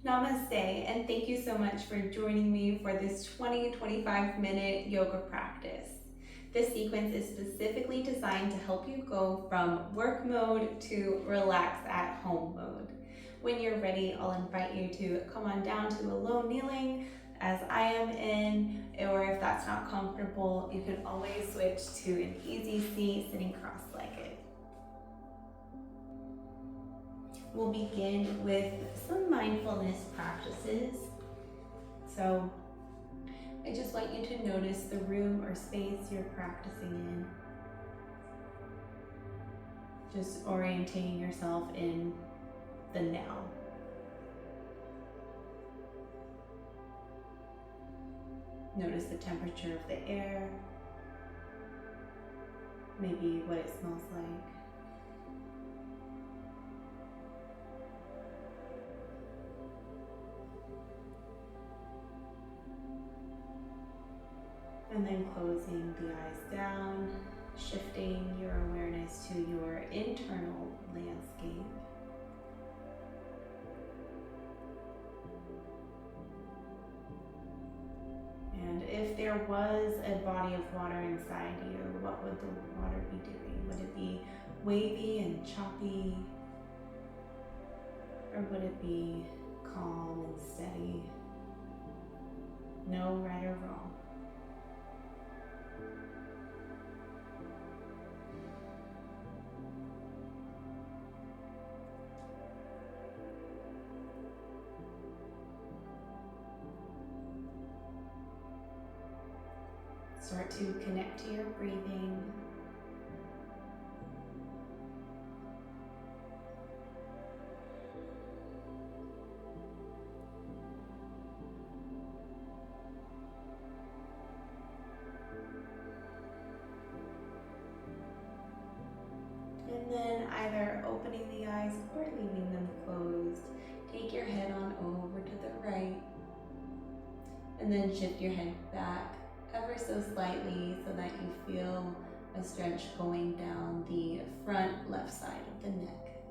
Namaste, and thank you so much for joining me for this 20-25 minute yoga practice. This sequence is specifically designed to help you go from work mode to relax at home mode. When you're ready, I'll invite you to come on down to a low kneeling as I am in, or if that's not comfortable, you can always switch to an easy seat sitting cross-legged. We'll begin with some mindfulness practices. So I just want you to notice the room or space you're practicing in. Just orientating yourself in the now. Notice the temperature of the air, maybe what it smells like. And then closing the eyes down, shifting your awareness to your internal landscape. And if there was a body of water inside you, what would the water be doing? Would it be wavy and choppy? Or would it be calm and steady? No right or wrong. Start to connect to your breathing. And then either opening the eyes or leaving them closed. Take your head on over to the right. And then shift your head back ever so slightly so that you feel a stretch going down the front left side of the neck.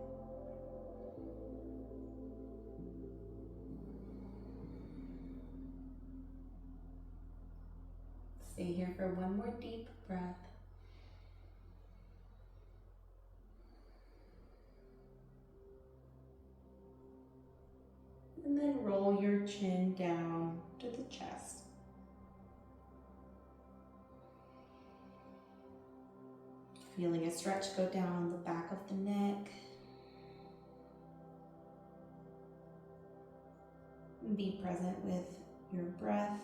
Stay here for one more deep breath. And then roll your chin down to the chest. Feeling a stretch go down the back of the neck. And be present with your breath.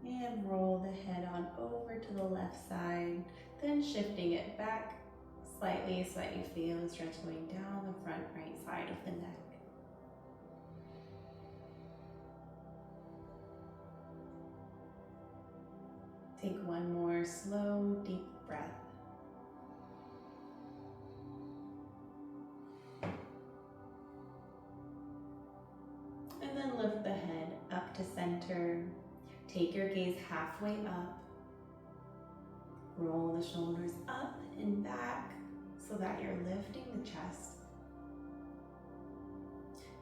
And roll the head on over to the left side, then shifting it back slightly so that you feel a stretch going down the front right side of the neck. Take one more slow, deep breath. And then lift the head up to center. Take your gaze halfway up. Roll the shoulders up and back so that you're lifting the chest.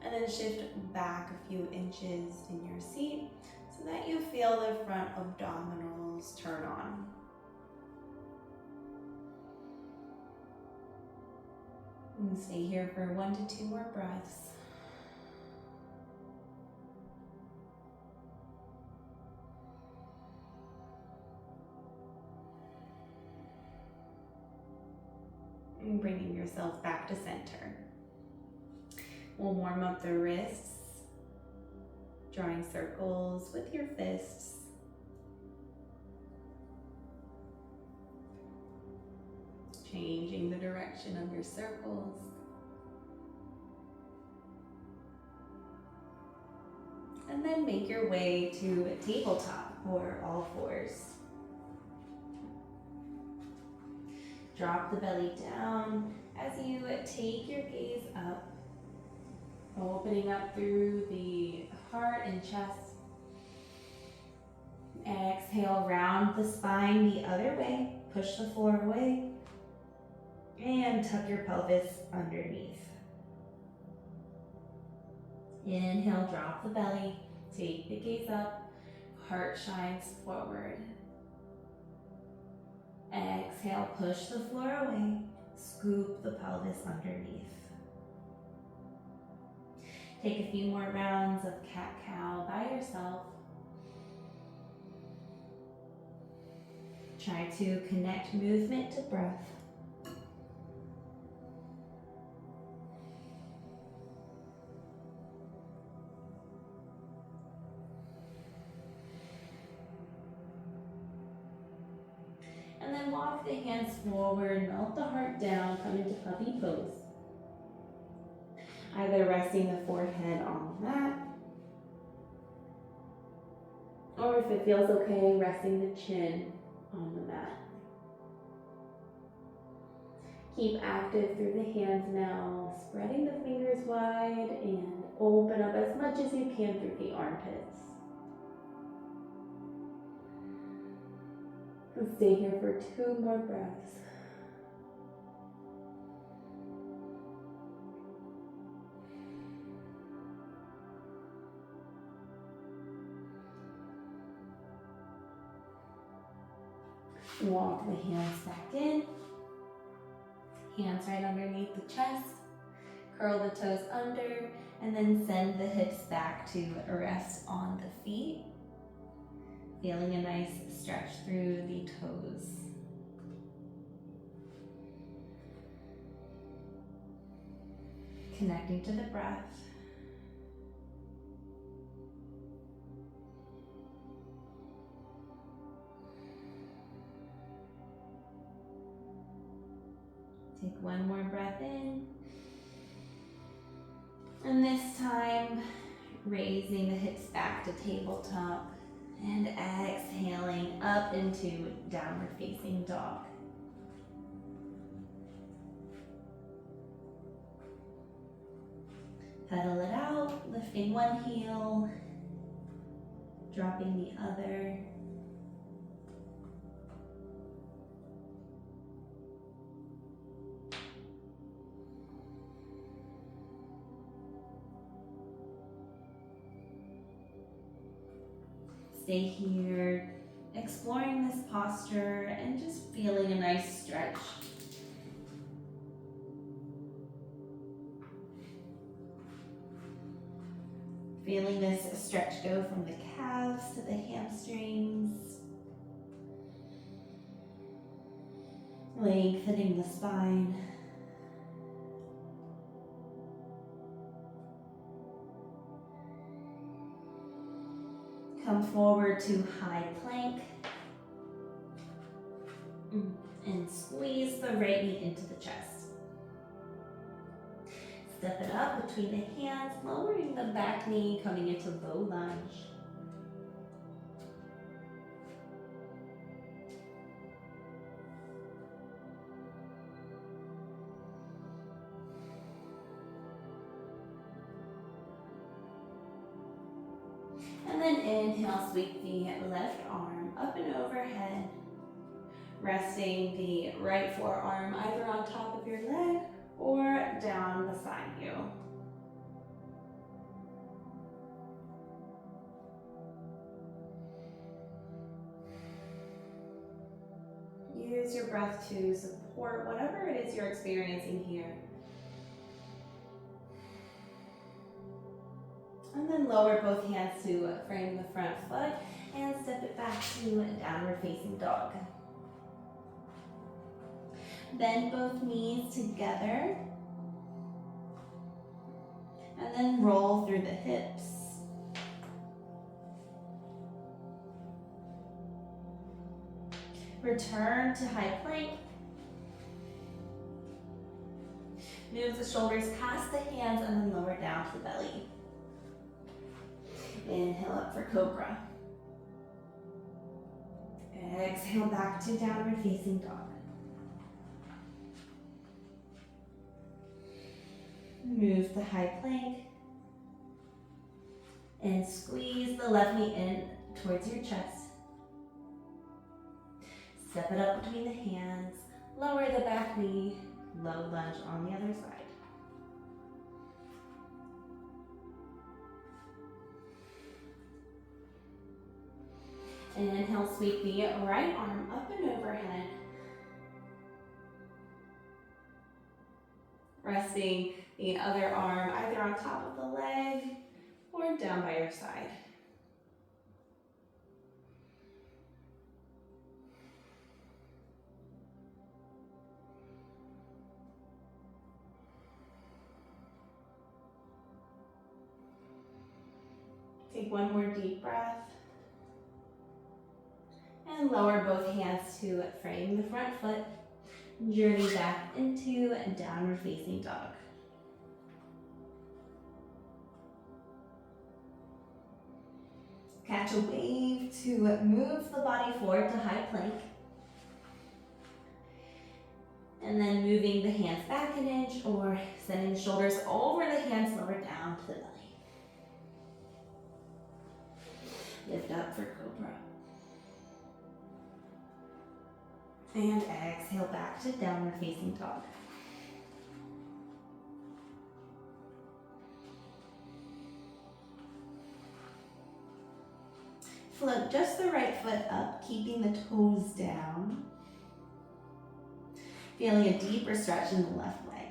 And then shift back a few inches in your seat so that you feel the front abdominals turn on. And stay here for 1 to 2 more breaths. And bringing yourself back to center. We'll warm up the wrists, drawing circles with your fists. Changing the direction of your circles. And then make your way to a tabletop or all fours. Drop the belly down as you take your gaze up, opening up through the heart and chest. Exhale, round the spine the other way. Push the floor away. And tuck your pelvis underneath. Inhale, drop the belly. Take the gaze up. Heart shines forward. Exhale, push the floor away. Scoop the pelvis underneath. Take a few more rounds of cat-cow by yourself. Try to connect movement to breath. And then walk the hands forward, melt the heart down, come into puppy pose. Either resting the forehead on the mat, or if it feels okay, resting the chin on the mat. Keep active through the hands now, spreading the fingers wide and open up as much as you can through the armpits. And stay here for 2 more breaths. Walk the hands back in. Hands right underneath the chest. Curl the toes under and then send the hips back to rest on the feet. Feeling a nice stretch through the toes. Connecting to the breath. Take 1 more breath in. And this time, raising the hips back to tabletop and exhaling up into downward facing dog. Pedal it out, lifting one heel, dropping the other. Stay here, exploring this posture and just feeling a nice stretch. Feeling this stretch go from the calves to the hamstrings. Lengthening the spine. Come forward to high plank and squeeze the right knee into the chest. Step it up between the hands, lowering the back knee, coming into low lunge. And then inhale, sweep the left arm up and overhead, resting the right forearm either on top of your leg or down beside you. Use your breath to support whatever it is you're experiencing here. And then lower both hands to frame the front foot and step it back to downward facing dog. Bend both knees together and then roll through the hips. Return to high plank. Move the shoulders past the hands and then lower down to the belly. Inhale up for cobra. Exhale back to downward facing dog. Move to high plank. And squeeze the left knee in towards your chest. Step it up between the hands, lower the back knee, low lunge on the other side. Inhale, sweep the right arm up and overhead. Resting the other arm either on top of the leg or down by your side. Take one more deep breath. And lower both hands to frame the front foot. Journey back into a downward facing dog. Catch a wave to move the body forward to high plank. And then moving the hands back an inch or sending the shoulders over the hands, lower down to the belly. Lift up for cobra. And exhale back to downward facing dog. Float just the right foot up, keeping the toes down. Feeling a deeper stretch in the left leg.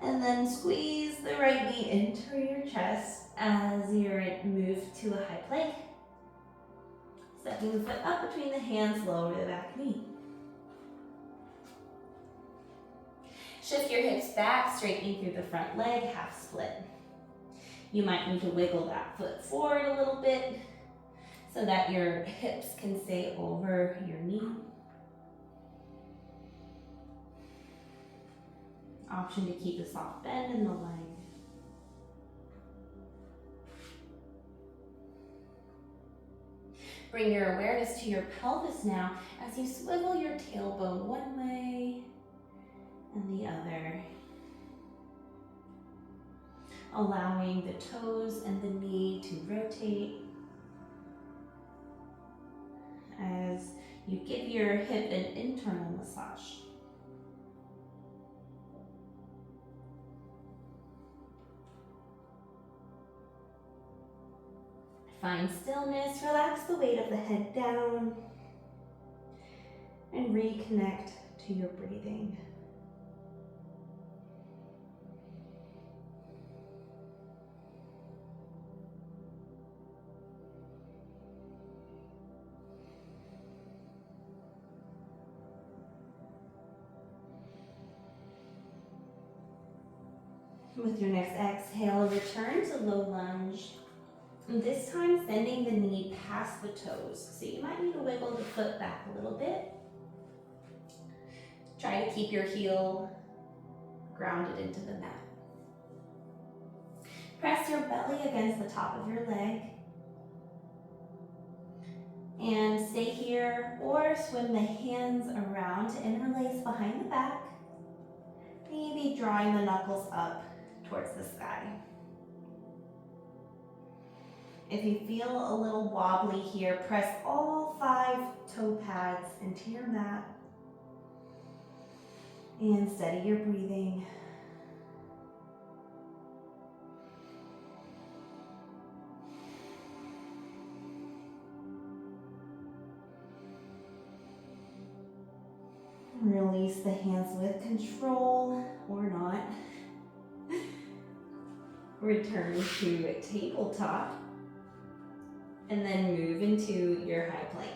And then squeeze the right knee into your chest as you move to a high plank. Stepping the foot up between the hands, lower the back knee. Shift your hips back, straightening through the front leg, half split. You might need to wiggle that foot forward a little bit so that your hips can stay over your knee. Option to keep a soft bend in the leg. Bring your awareness to your pelvis now as you swivel your tailbone one way and the other. Allowing the toes and the knee to rotate as you give your hip an internal massage. Find stillness, relax the weight of the head down, and reconnect to your breathing. With your next exhale, return to low lunge. And this time, sending the knee past the toes. So you might need to wiggle the foot back a little bit. Try to keep your heel grounded into the mat. Press your belly against the top of your leg. And stay here or swim the hands around to interlace behind the back. Maybe drawing the knuckles up towards the sky. If you feel a little wobbly here, press all 5 toe pads into your mat and steady your breathing. Release the hands with control or not. Return to tabletop. And then move into your high plank.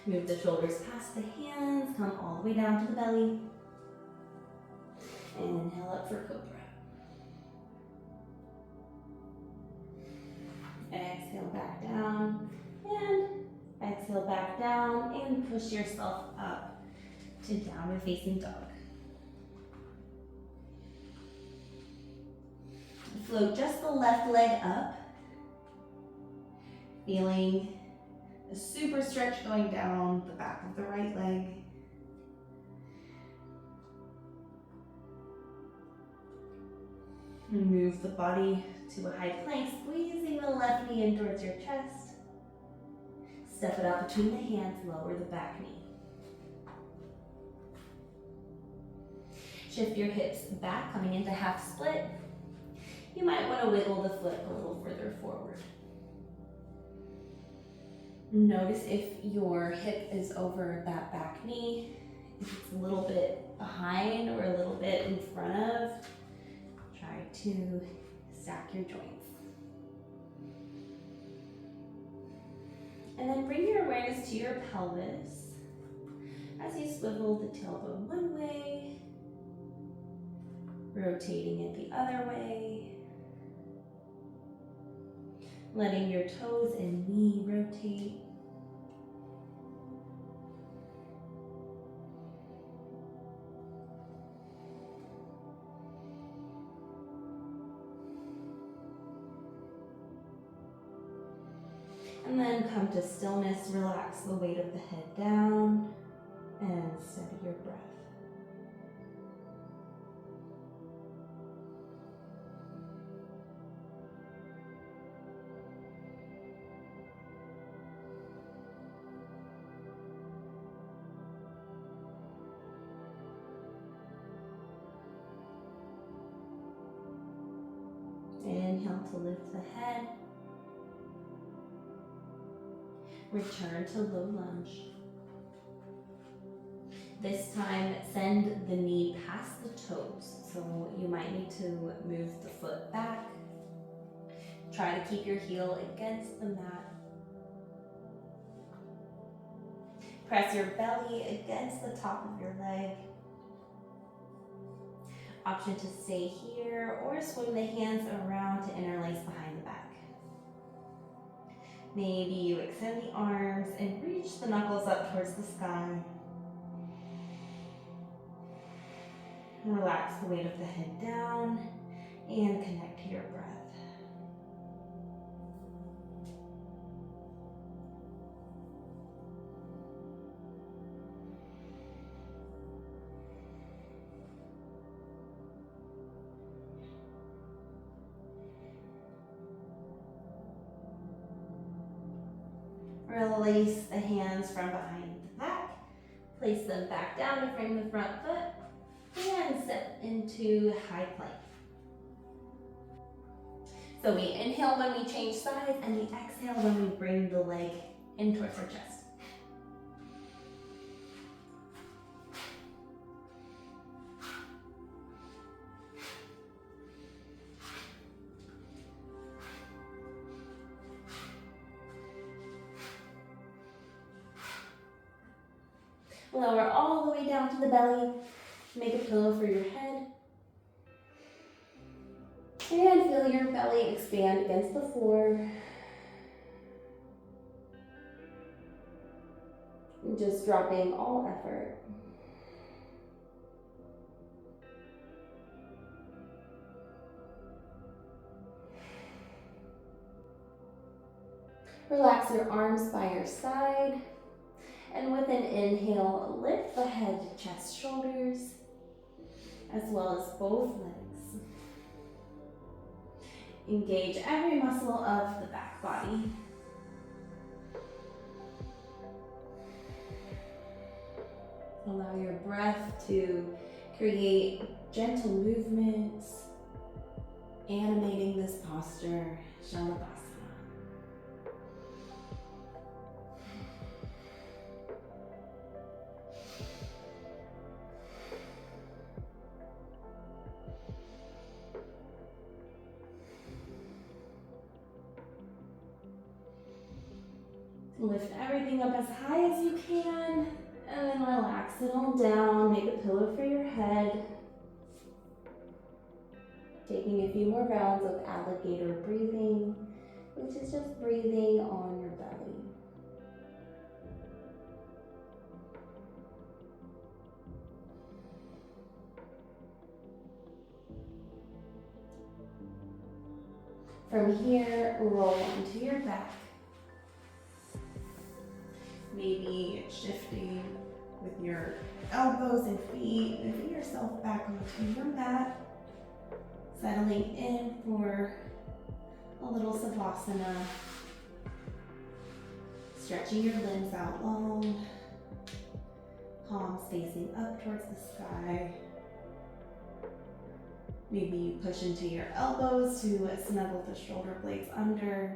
Move the shoulders past the hands, come all the way down to the belly. And inhale up for cobra. Exhale back down, and exhale back down, and push yourself up to downward facing dog. Float just the left leg up, feeling a super stretch going down the back of the right leg. Move the body to a high plank, squeezing the left knee in towards your chest. Step it out between the hands, lower the back knee. Shift your hips back, coming into half split. You might want to wiggle the foot a little further forward. Notice if your hip is over that back knee, if it's a little bit behind or a little bit in front of. Try to stack your joints. And then bring your awareness to your pelvis as you swivel the tailbone one way, rotating it the other way, letting your toes and knee rotate. And then come to stillness, relax the weight of the head down, and steady your breath. Inhale to lift the head. Return to low lunge. This time, send the knee past the toes. So you might need to move the foot back. Try to keep your heel against the mat. Press your belly against the top of your leg. Option to stay here or swing the hands around to interlace behind the back. Maybe you extend the arms and reach the knuckles up towards the sky. Relax the weight of the head down and connect to your breath. Release the hands from behind the back. Place them back down to frame the front foot and step into high plank. So we inhale when we change sides and we exhale when we bring the leg in towards our chest. Lower all the way down to the belly. Make a pillow for your head. And feel your belly expand against the floor. Just dropping all effort. Relax your arms by your side. And with an inhale, lift the head, chest, shoulders, as well as both legs. Engage every muscle of the back body. Allow your breath to create gentle movements, animating this posture, shalabhasana. Lift everything up as high as you can, and then relax it all down. Make a pillow for your head. Taking a few more rounds of alligator breathing, which is just breathing on your belly. From here, roll onto your back. Maybe shifting with your elbows and feet, moving yourself back onto your mat. Settling in for a little savasana. Stretching your limbs out long. Palms facing up towards the sky. Maybe you push into your elbows to snuggle the shoulder blades under.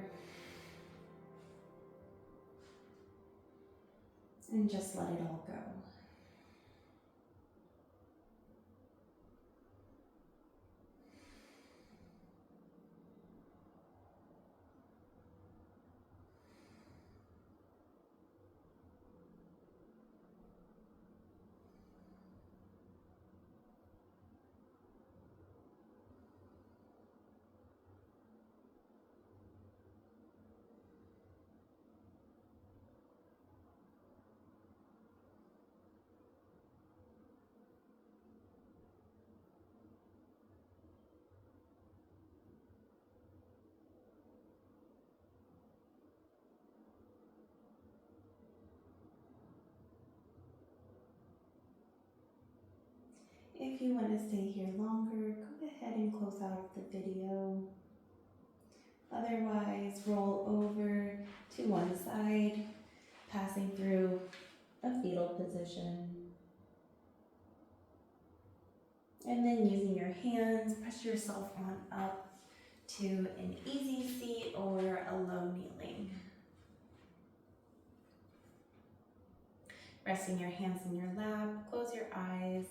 And just let it all go. If you want to stay here longer, go ahead and close out the video. Otherwise, roll over to one side, passing through a fetal position. And then using your hands, press yourself on up to an easy seat or a low kneeling. Resting your hands in your lap, close your eyes.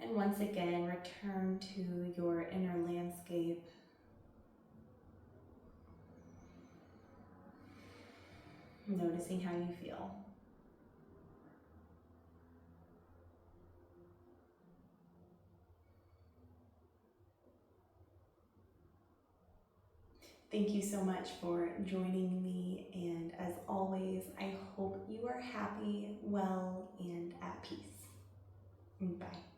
And once again, return to your inner landscape. Noticing how you feel. Thank you so much for joining me, and as always, I hope you are happy, well, and at peace. Bye.